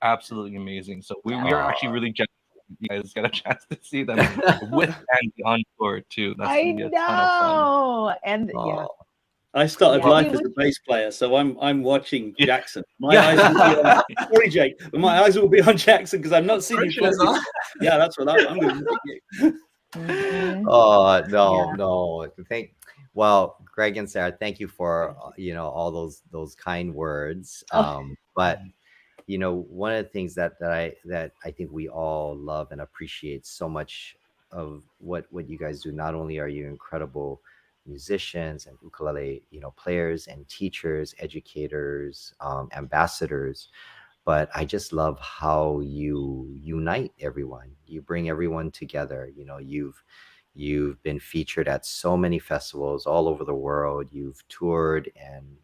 absolutely amazing. So we are actually really jealous you guys get a chance to see them with Andy on tour too. That's I gonna be a ton of fun. And I started life as a bass player, so I'm watching Jackson. My eyes will be on, sorry, Jake, but my eyes will be on Jackson because I'm not seeing you. Yeah, that's what I'm going to do. Oh no! Well, Greg and Sarah, thank you for all those kind words. But one of the things that I think we all love and appreciate so much of what you guys do. Not only are you incredible musicians and ukulele players and teachers, educators, ambassadors, but I just love how you unite everyone. You bring everyone together. You've been featured at so many festivals all over the world. You've toured and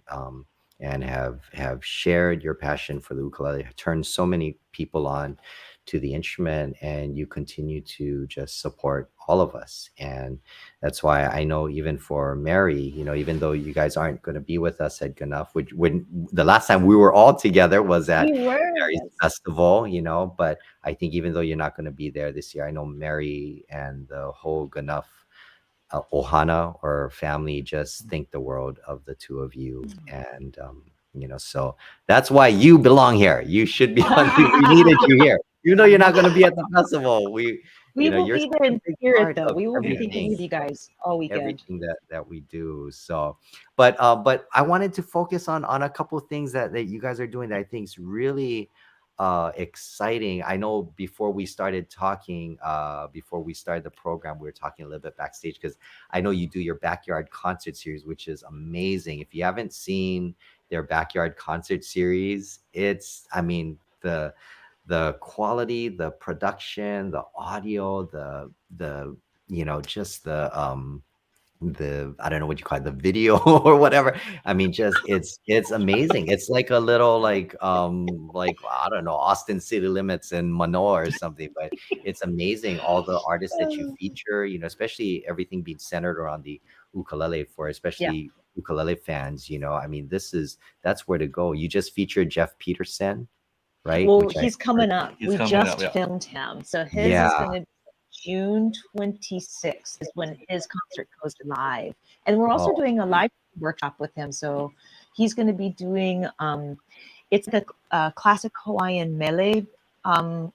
have shared your passion for the ukulele, turned so many people on to the instrument, and you continue to just support all of us. And that's why I know, even for Mary, even though you guys aren't going to be with us at Gnuff, which when the last time we were all together was at Mary's festival, but I think even though you're not going to be there this year, I know Mary and the whole Gnuff Ohana or family just think the world of the two of you. And so that's why you belong here. You should be on. We needed you here, even though you're not going to be at the festival. We will be there in spirit, though. We will be thinking of you guys all weekend. Everything that we do. So, but I wanted to focus on a couple of things that you guys are doing that I think is really exciting. I know before we started talking, before we started the program, we were talking a little bit backstage, because I know you do your backyard concert series, which is amazing. If you haven't seen their backyard concert series, it's, I mean, the quality, the production, the audio, the just the I don't know what you call it, the video or whatever. I mean, just it's amazing. It's like a little like I don't know, Austin City Limits in Manoa or something, but it's amazing, all the artists that you feature, especially everything being centered around the ukulele, for especially ukulele fans. I mean, that's where to go. You just featured Jeff Peterson, right? Well, he's coming up. We just up, filmed him, so his is going to be June 26th is when his concert goes live, and we're also doing a live workshop with him. So he's going to be doing it's a classic Hawaiian mele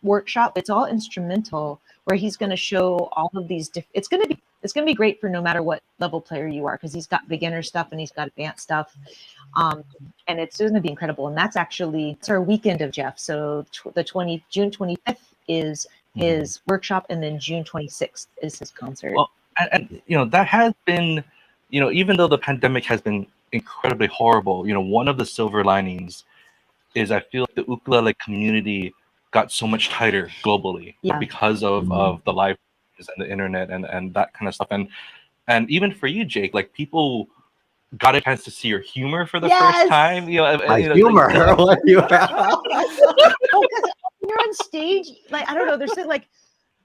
workshop. It's all instrumental, where he's going to show all of these it's going to be great for no matter what level player you are, because he's got beginner stuff and he's got advanced stuff, and it's going to be incredible. And that's our weekend of Jeff. So June 25th is his workshop, and then June 26th is his concert. Well, and that has been, even though the pandemic has been incredibly horrible, one of the silver linings is I feel like the ukulele community got so much tighter globally because of the live and the internet and that kind of stuff. And even for you, Jake, like, people got a chance to see your humor for the first time. My humor. You're on stage, like, I don't know, there's like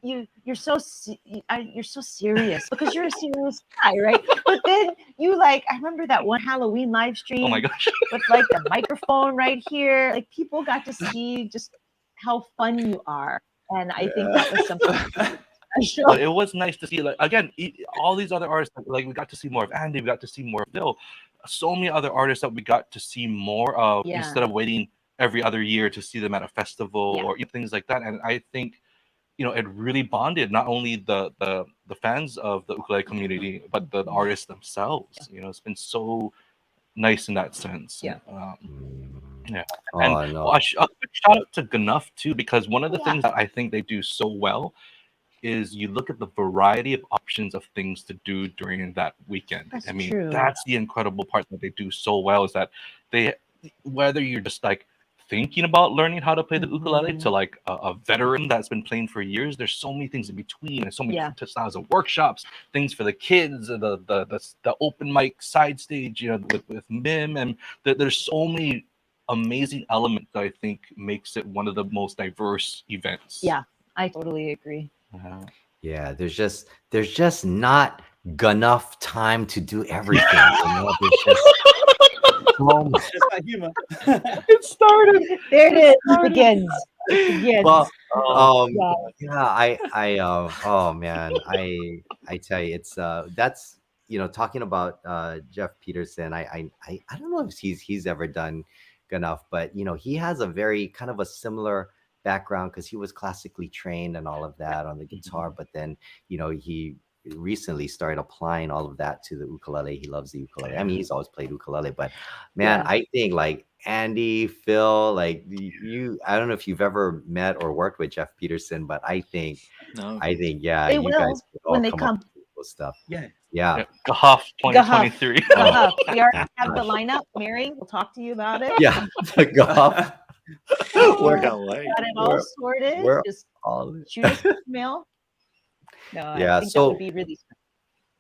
you're so you're so serious because you're a serious guy, right? But then you like, I remember that one Halloween live stream. Oh my gosh. With like the microphone right here, like people got to see just how fun you are, and I think that was something special. But it was nice to see, like, again, all these other artists, like we got to see more of Andy, we got to see more of Bill, so many other artists that we got to see more of instead of waiting every other year to see them at a festival or things like that. And I think, you know, it really bonded not only the fans of the ukulele community, but the artists themselves. You know, it's been so nice in that sense. Yeah. Yeah. Oh, And no. a quick shout out to Gnuff too, because one of the things that I think they do so well is you look at the variety of options of things to do during that weekend. That's I mean, true. that's the incredible part that they do so well, is that they, whether you're just like thinking about learning how to play the ukulele to like a veteran that's been playing for years, there's so many things in between, and so many styles of workshops, things for the kids, the open mic side stage, you know, with Mim, and there's so many amazing elements that I think makes it one of the most diverse events. Yeah, I totally agree. Yeah, there's just not enough time to do everything. You know? There's just so much. Just that humor. It started. There it is. It begins. It begins. Well, Yeah. oh man, I tell you, it's that's, you know, talking about Jeff Peterson. I don't know if he's ever done enough, but you know, he has a very kind of a similar background because he was classically trained and all of that on the guitar, but then, you know, he recently started applying all of that to the ukulele. He loves the ukulele. I mean, he's always played ukulele, but man, I think like Andy, Phil, like you, I don't know if you've ever met or worked with Jeff Peterson, but I think yeah, They you will guys could all when they come come. up with cool stuff. Yeah. Waldhoff 2023. We already have the lineup. Mary, we'll talk to you about it. Yeah, the golf. We're away. Got it all sorted. we're Just all shoot us an email. No, Yeah, I think that would be really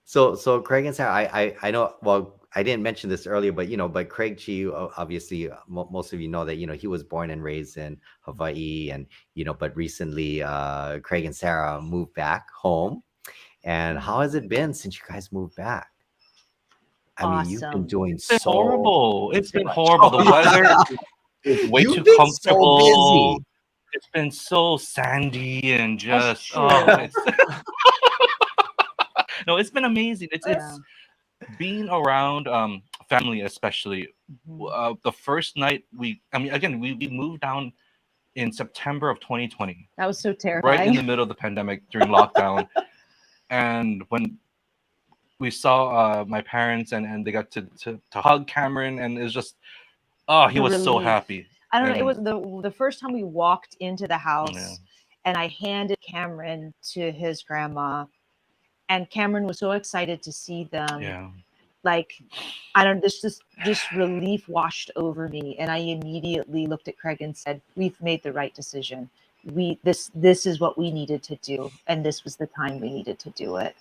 So Craig and Sarah, I know, well, I didn't mention this earlier, but you know, but Craig Chee, obviously, most of you know that, you know, he was born and raised in Hawaii, and you know, but recently Craig and Sarah moved back home. And how has it been since you guys moved back? I mean, you've been Awesome. doing It's been so horrible. It's been much. horrible. The weather is way You've too been so comfortable. busy. It's been so sandy and That's just true. it's no, it's been amazing. It's being around family, especially. The first night we moved down in September of 2020, That was so right in terrifying. the middle of the pandemic during lockdown. And when we saw my parents and they got to hug Cameron, and it was just, he The was so relief. happy. I don't know. And- It was the first time we walked into the house, and I handed Cameron to his grandma, and Cameron was so excited to see them. Yeah. Like, I don't. This relief washed over me, and I immediately looked at Craig and said, "We've made the right decision. This is what we needed to do, and this was the time we needed to do it."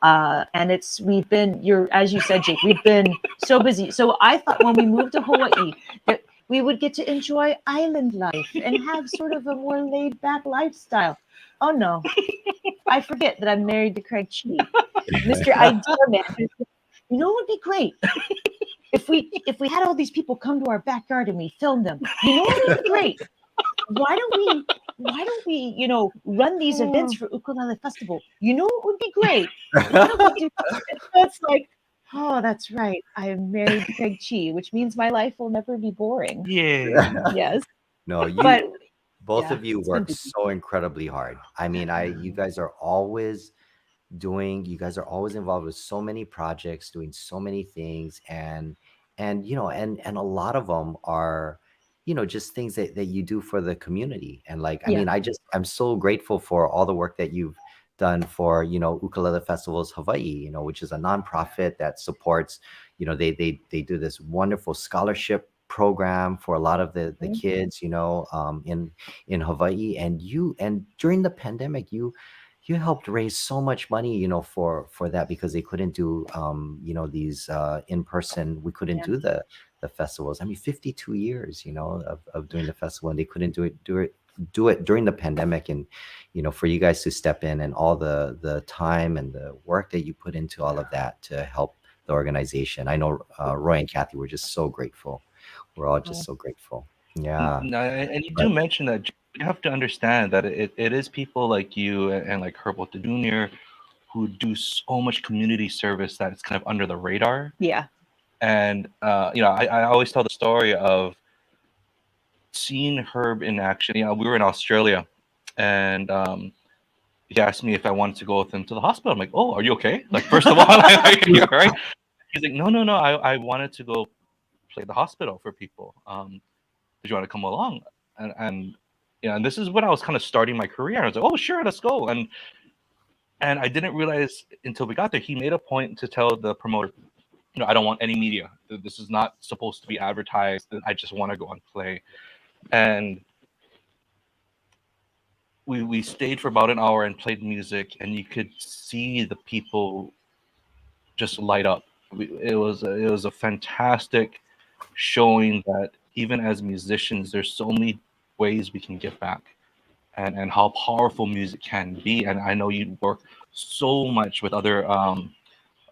And we've been, as you said, Jake, we've been so busy. So I thought when we moved to Hawaii that we would get to enjoy island life and have sort of a more laid back lifestyle. Oh no, I forget that I'm married to Craig Chee, Mr. Idea Man. You know what would be great? If we had all these people come to our backyard and we filmed them. You know what would be great? Why don't we, you know, run these events for Ukulele Festival? You know what would be great? Why don't we do It's like, oh, that's right. I am married to Craig Chee, which means my life will never be boring. Yeah. Yes. No, But both yeah, of you it's been work busy. so incredibly hard. I mean, you guys are always involved with so many projects, doing so many things, and you know, and a lot of them are, you know, just things that you do for the community. And like, I mean, I'm so grateful for all the work that you've done for, you know, Ukulele Festivals Hawaii, you know, which is a nonprofit that supports, you know, they do this wonderful scholarship program for a lot of the kids, you know, in Hawaii. And during the pandemic, you helped raise so much money, you know, for that, because they couldn't do you know, these in person. We couldn't do the festivals. I mean, 52 years, you know, of doing the festival, and they couldn't do it do it during the pandemic, and for you guys to step in and all the time and the work that you put into all of that to help the organization. I know Roy and Kathy were just so grateful. We're all just so grateful. Yeah. No, and you But do mention that you have to understand that it is people like you and like Herbert Jr. who do so much community service that it's kind of under the radar. Yeah. And I always tell the story of seeing Herb in action. We were in Australia, and he asked me if I wanted to go with him to the hospital. I'm like, oh, are you okay? Like, first of all, are you all right? He's like, no. I wanted to go play the hospital for people. Did you want to come along? And and this is when I was kind of starting my career. I was like, oh, sure, let's go. And I didn't realize until we got there, he made a point to tell the promoter, I don't want any media. This is not supposed to be advertised. I just want to go and play. And we stayed for about an hour and played music, and you could see the people just light up. It was a fantastic showing that even as musicians, there's so many ways we can give back, and how powerful music can be. And I know you work so much with other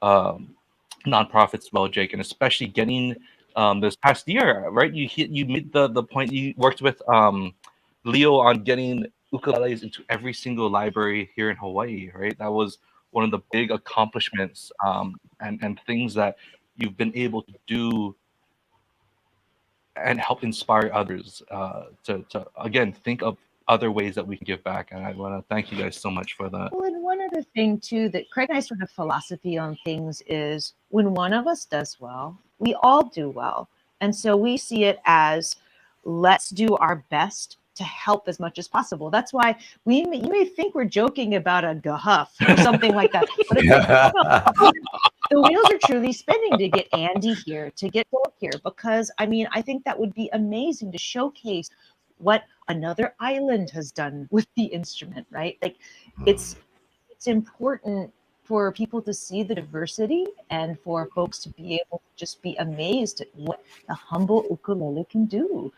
nonprofits as well, Jake, and especially getting this past year, right? You made the point. You worked with Leo on getting ukuleles into every single library here in Hawaii, right? That was one of the big accomplishments and things that you've been able to do and help inspire others to again think of other ways that we can give back. And I want to thank you guys so much for that. Well, and one other thing too that Craig and I sort of philosophy on things is when one of us does well, we all do well. And so we see it as let's do our best to help as much as possible. That's why you may think we're joking about a gahuff or something like that. But the wheels are truly spinning to get Andy here, to get Doug here, because I think that would be amazing to showcase what another island has done with the instrument, right? Like it's important for people to see the diversity and for folks to be able to just be amazed at what the humble ukulele can do.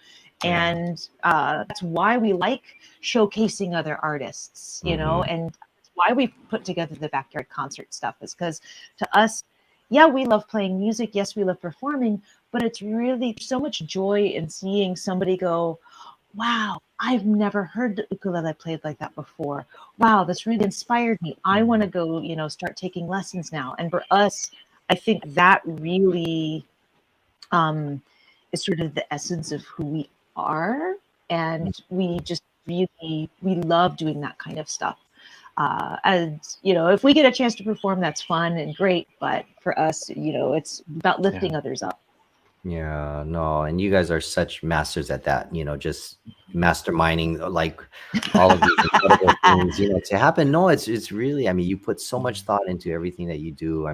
And that's why we like showcasing other artists, and that's why we put together the backyard concert stuff, is because to us, yeah, we love playing music. Yes, we love performing, but it's really so much joy in seeing somebody go, wow, I've never heard the ukulele played like that before. Wow, this really inspired me. I want to go, start taking lessons now. And for us, I think that really is sort of the essence of who we are. And we just we love doing that kind of stuff. And, if we get a chance to perform, that's fun and great. But for us, it's about lifting others up. Yeah, no, and you guys are such masters at that, just masterminding like all of these incredible things, to happen. No, it's really, you put so much thought into everything that you do.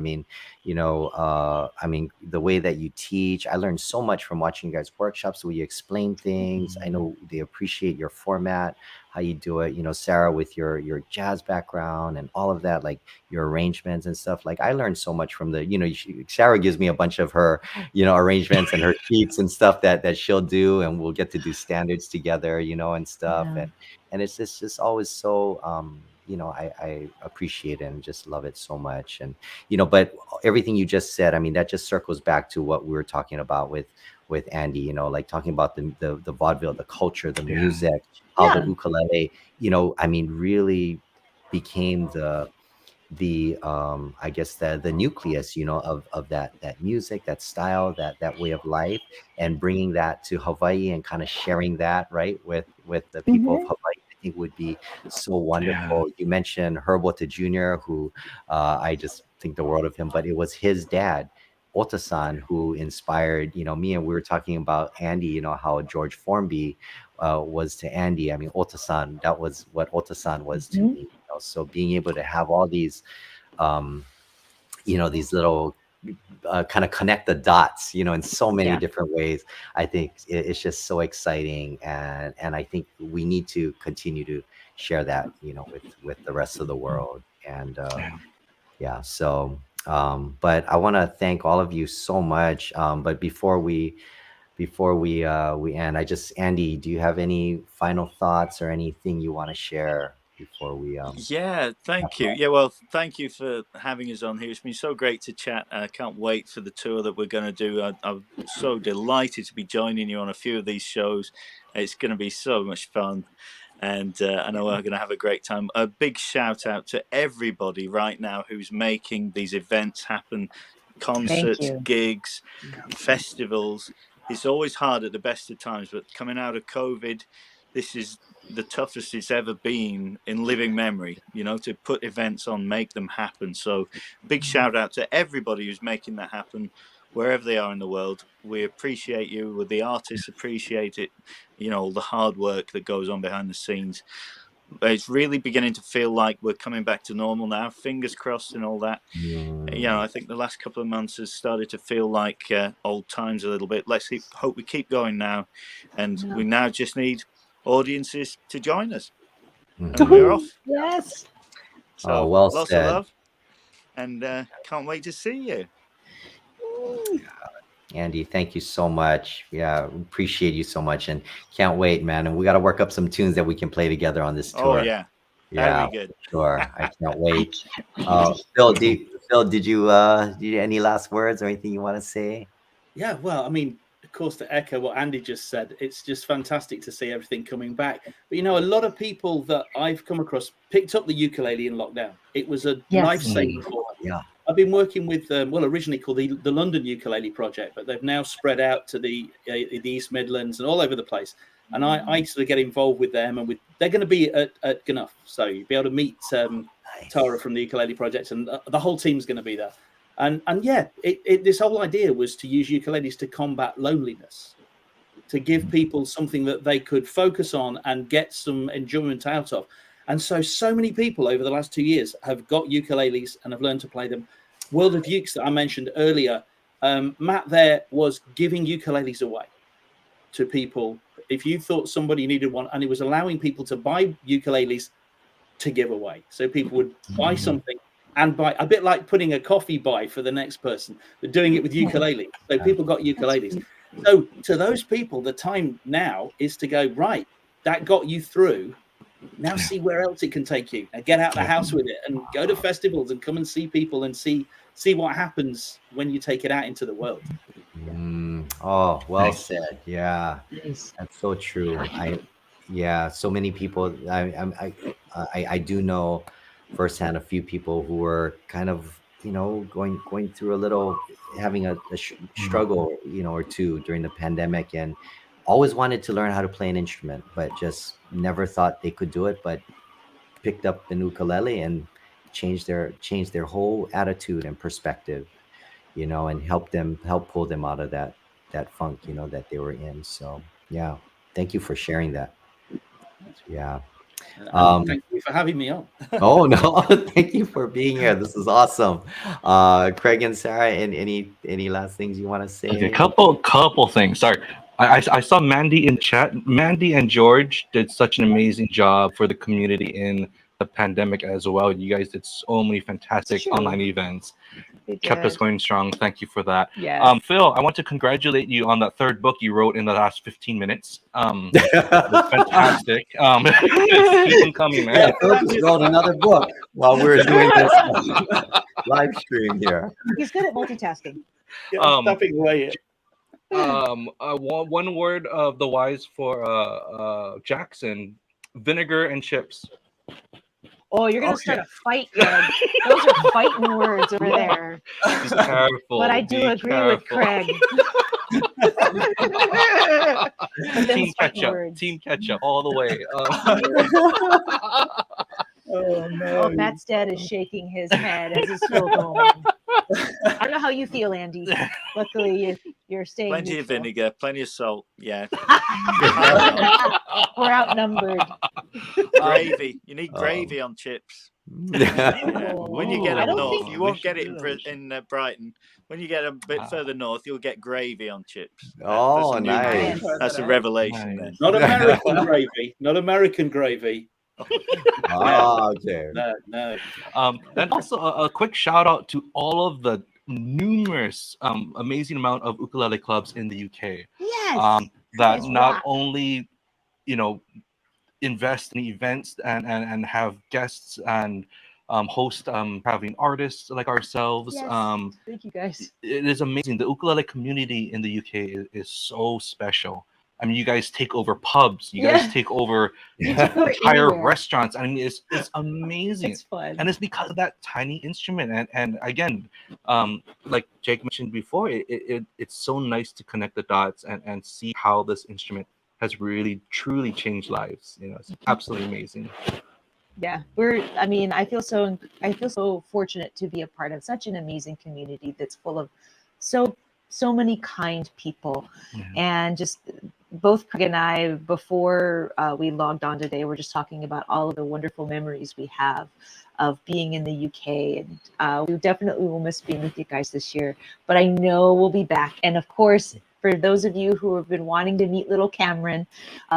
The way that you teach, I learned so much from watching you guys workshops, the way you explain things. I know they appreciate your format, how you do it, Sarah, with your jazz background and all of that, like your arrangements and stuff. Like I learned so much from Sarah gives me a bunch of her, arrangements and her sheets and stuff that she'll do, and we'll get to do standards together, and stuff. Yeah. And it's just always so, I appreciate it and just love it so much. And, but everything you just said, that just circles back to what we were talking about with Andy, like talking about the vaudeville, the culture, the music, how the ukulele, really became the I guess the nucleus, of that music, that style, that way of life, and bringing that to Hawaii and kind of sharing that right with the people of Hawaii. I think would be so wonderful. You mentioned Herbert Jr., who I just think the world of him, but it was his dad, Ota-san, who inspired me. And we were talking about Andy, how George Formby was to Andy. Ota-san, that was what Ota-san was to me. So being able to have all these these little kind of connect the dots, in so many different ways, I think it's just so exciting. And I think we need to continue to share that, with the rest of the world. And so but I want to thank all of you so much. But before we before we end, Andy, do you have any final thoughts or anything you want to share before we Yeah, thank you. Yeah, well, thank you for having us on here. It's been so great to chat. I can't wait for the tour that we're going to do. I'm so delighted to be joining you on a few of these shows. It's going to be so much fun. And I know we're going to have a great time. A big shout out to everybody right now who's making these events happen, concerts, you. gigs, festivals. It's always hard at the best of times, but coming out of COVID, this is the toughest it's ever been in living memory, to put events on, make them happen. So big shout out to everybody who's making that happen, wherever they are in the world. We appreciate you. The artists appreciate it, all the hard work that goes on behind the scenes. But it's really beginning to feel like we're coming back to normal now, fingers crossed and all that. I think the last couple of months has started to feel like old times a little bit. Let's hope we keep going now. And we now just need audiences to join us. And we're off. Yes. So well lots said. of love. And can't wait to see you. Andy, thank you so much. Yeah, appreciate you so much, and can't wait, man. And we got to work up some tunes that we can play together on this tour. Oh yeah, yeah, that'd be good. Sure. I can't wait. Phil, did you any last words or anything you want to say? Yeah, well, I mean, of course, to echo what Andy just said, it's just fantastic to see everything coming back. But a lot of people that I've come across picked up the ukulele in lockdown. It was a lifesaver for them. Yeah. I've been working with, originally called the London Ukulele Project, but they've now spread out to the East Midlands and all over the place. And I sort of get involved with them, and they're going to be at Gunnough. So you'll be able to meet Tara from the Ukulele Project, and the whole team's going to be there. And yeah, this whole idea was to use ukuleles to combat loneliness, to give people something that they could focus on and get some enjoyment out of. And so many people over the last 2 years have got ukuleles and have learned to play them. World of Ukes that I mentioned earlier, Matt there was giving ukuleles away to people. If you thought somebody needed one, and it was allowing people to buy ukuleles to give away. So people would buy something and buy, a bit like putting a coffee buy for the next person, but doing it with ukulele. So people got ukuleles. So to those people, the time now is to go, right, that got you through. Now see where else it can take you, and get out the house with it and go to festivals and come and see people and see what happens when you take it out into the world. Oh, well said. Yeah, that's so true. So many people. I do know firsthand a few people who were kind of going through a little, having a struggle or two during the pandemic, and always wanted to learn how to play an instrument, but just never thought they could do it, but picked up an ukulele and changed their whole attitude and perspective, and help pull them out of that funk, that they were in. So yeah, thank you for sharing that. Yeah. Thank you for having me on. Oh no, thank you for being here. This is awesome. Craig and Sarah, and any last things you want to say? Okay, couple things. Sorry. I saw Mandy in chat. Mandy and George did such an amazing job for the community in the pandemic as well. You guys did so many fantastic online events. Kept us going strong. Thank you for that. Yes. Phil, I want to congratulate you on that third book you wrote in the last 15 minutes. It's fantastic. Keep them coming, man. Yeah, Phil just wrote another book while we're doing this live stream here. He's good at multitasking. Stepping away. One word of the wise for Jackson: vinegar and chips. Oh, you're gonna start a fight, Craig. Those are fighting words over there. Be careful. But I do agree with Craig. Team ketchup all the way. Oh no! Matt's dad is shaking his head as he's still going. I don't know how you feel, Andy. Luckily, you're staying. Plenty of vinegar, plenty of salt. Yeah. We're outnumbered. Gravy. You need gravy on chips. Yeah. When you get up north, you won't get it in Brighton. When you get a bit further north, you'll get gravy on chips. Oh, nice. That's a revelation. Nice. Not American gravy. Not American gravy. Oh, okay. No. And also a quick shout out to all of the numerous amazing amount of ukulele clubs in the UK. Yes. That guys not rock. only, you know, invest in events and have guests and host having artists like ourselves. Yes. Thank you guys. It is amazing. The ukulele community in the UK is so special. I mean, you guys take over pubs. You Yeah. guys take over You took over entire anywhere. restaurants. I mean, it's amazing. It's fun. And it's because of that tiny instrument. And again, like Jake mentioned before, it's so nice to connect the dots and see how this instrument has really truly changed lives. You know, it's absolutely amazing. Yeah, I feel so fortunate to be a part of such an amazing community that's full of so many kind people. Yeah. And just both Craig and I, before we logged on today, we're just talking about all of the wonderful memories we have of being in the UK. And we definitely will miss being with you guys this year, but I know we'll be back. And of course, for those of you who have been wanting to meet little Cameron,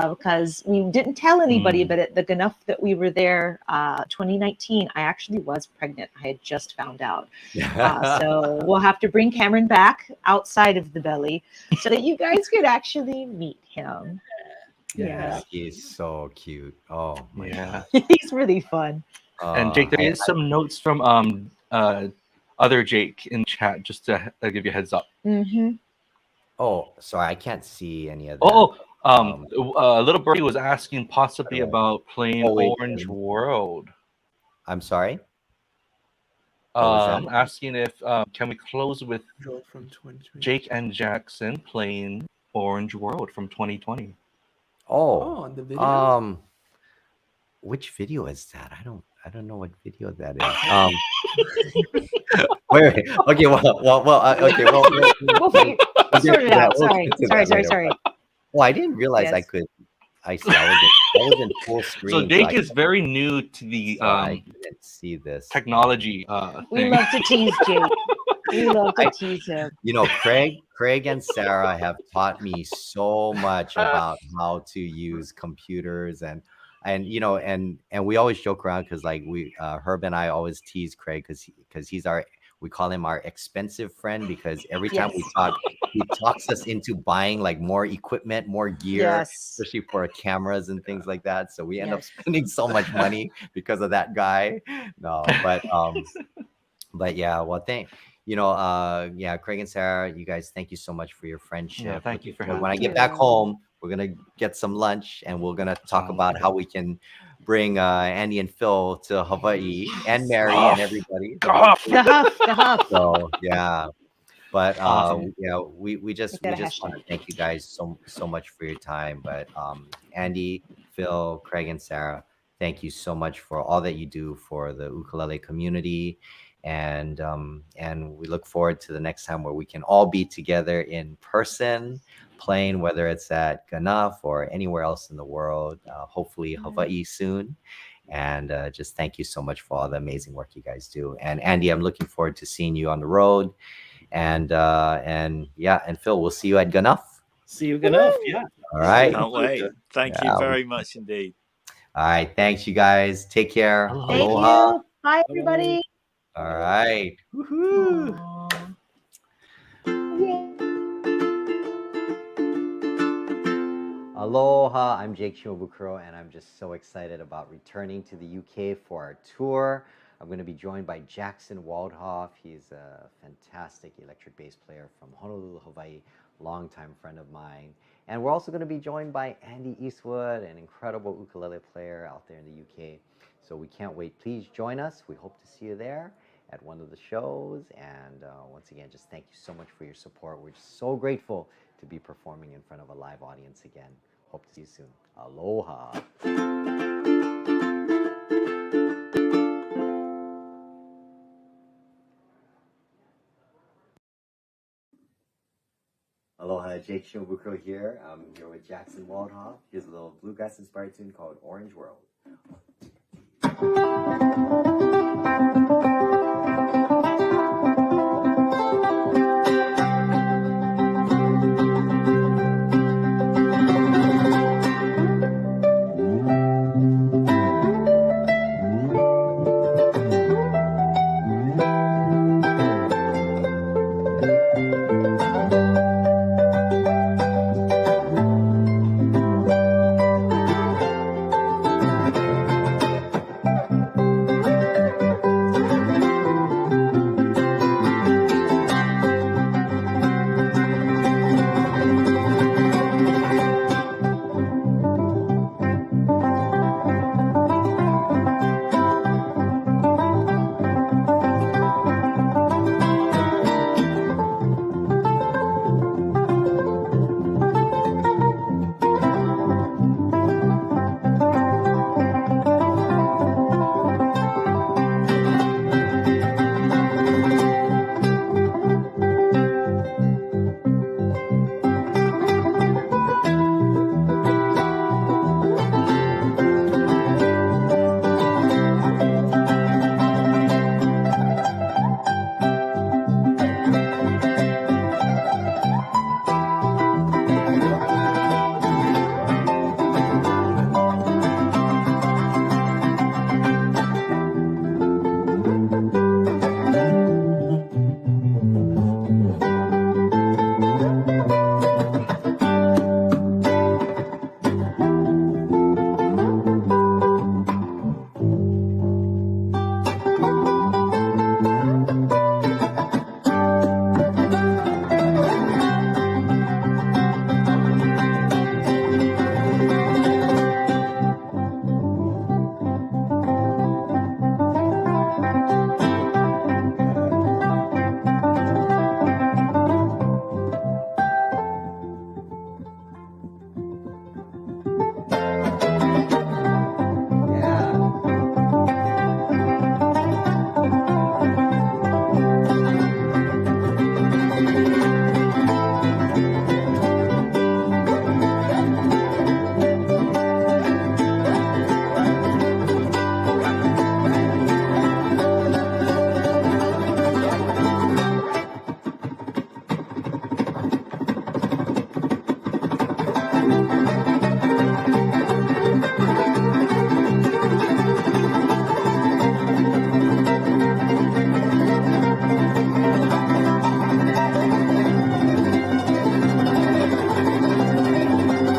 because we didn't tell anybody, but at the Gnuff that we were there 2019, I actually was pregnant. I had just found out. So we'll have to bring Cameron back outside of the belly so that you guys could actually meet him. Yes, he's so cute. Oh my Yeah. God. He's really fun. And Jake, there is some notes from other Jake in chat, just to give you a heads up. Mm-hmm. Oh, sorry, I can't see any of that. Little Birdie was asking possibly about playing Orange World. I'm sorry. What was Asking if can we close with From 2020. Jake and Jackson playing Orange World from 2020. Oh, the video. Which video is that? I don't know what video that is. Wait. Okay. Okay. We'll sort it out. Sorry. Well, I didn't realize I could. I see. I was in full screen. So Jake is very new to the I didn't see this technology We thing. love to tease Jake. We love to tease him. You know, Craig and Sarah have taught me so much about how to use computers and you know and we always joke around because like Herb and I always tease Craig because he's we call him our expensive friend because every time we talk, he talks us into buying like more equipment, more gear, especially for cameras and things like that. So we end up spending so much money because of that guy. No, but yeah, well, Craig and Sarah, you guys, thank you so much for your friendship. Yeah, thank you for having When I get back home, we're gonna get some lunch and we're gonna talk about how we can bring Andy and Phil to Hawaii and Mary and everybody. The huff. So yeah, but Awesome. we just want to thank you guys so much for your time. But Andy, Phil, Craig, and Sarah, thank you so much for all that you do for the ukulele community. And we look forward to the next time where we can all be together in person playing, whether it's at Gnuff or anywhere else in the world, hopefully Hawaii soon. And just thank you so much for all the amazing work you guys do. And Andy, I'm looking forward to seeing you on the road. And Phil, we'll see you at Gnuff. See you at Gnuff, yeah. All right. Can't wait. Thank you very much indeed. All right. Thanks, you guys. Take care. Thank Aloha. you. Bye, everybody. All right. Woohoo. Aloha, I'm Jake Shimabukuro, and I'm just so excited about returning to the UK for our tour. I'm going to be joined by Jackson Waldhoff. He's a fantastic electric bass player from Honolulu, Hawaii, longtime friend of mine. And we're also going to be joined by Andy Eastwood, an incredible ukulele player out there in the UK. So we can't wait. Please join us. We hope to see you there at one of the shows. And once again, just thank you so much for your support. We're just so grateful to be performing in front of a live audience again. Hope to see you soon. Aloha. Aloha, Jake Shimabukuro here. I'm here with Jackson Waldhoff. Here's a little bluegrass-inspired tune called Orange World.